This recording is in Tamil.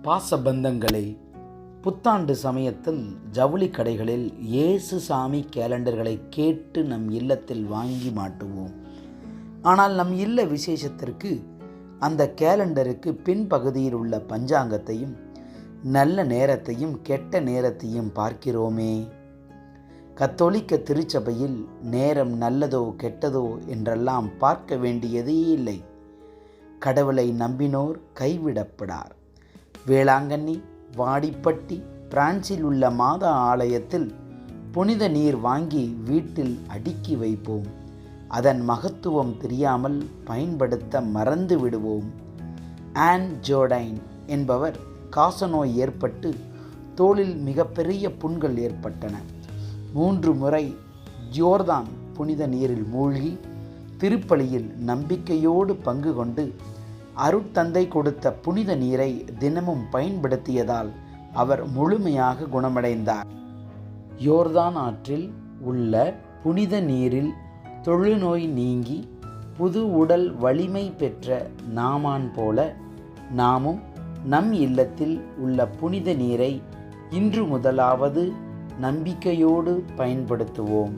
பாசபந்தங்களே, புத்தாண்டு சமயத்தில் ஜவுளி கடைகளில் இயேசுசாமி கேலண்டர்களை கேட்டு நம் இல்லத்தில் வாங்கி மாட்டுவோம். ஆனால் நம் இல்ல விசேஷத்திற்கு அந்த கேலண்டருக்கு பின்பகுதியில் உள்ள பஞ்சாங்கத்தையும் நல்ல நேரத்தையும் கெட்ட நேரத்தையும் பார்க்கிறோமே. கத்தோலிக்க திருச்சபையில் நேரம் நல்லதோ கெட்டதோ என்றெல்லாம் பார்க்க வேண்டியதே இல்லை. கடவுளை நம்பினோர் கைவிடப்படார். வேளாங்கண்ணி, வாடிப்பட்டி, பிரான்சில் உள்ள மாதா ஆலயத்தில் புனித நீர் வாங்கி வீட்டில் அடுக்கி வைப்போம். அதன் மகத்துவம் தெரியாமல் பயன்படுத்த மறந்து விடுவோம். ஆன் ஜோர்டைன் என்பவர் காசநோய் ஏற்பட்டு தோளில் மிகப்பெரிய புண்கள் ஏற்பட்டன. 3 முறை ஜோர்தான் புனித நீரில் மூழ்கி திருப்பலியில் நம்பிக்கையோடு பங்கு கொண்டு அருட்தந்தை கொடுத்த புனித நீரை தினமும் பயன்படுத்தியதால் அவர் முழுமையாக குணமடைந்தார். யோர்தான் ஆற்றில் உள்ள புனித நீரில் தொழுநோய் நீங்கி புது உடல் வலிமை பெற்ற நாமான் போல நாமும் நம் இல்லத்தில் உள்ள புனித நீரை இன்று முதலாவது நம்பிக்கையோடு பயன்படுத்துவோம்.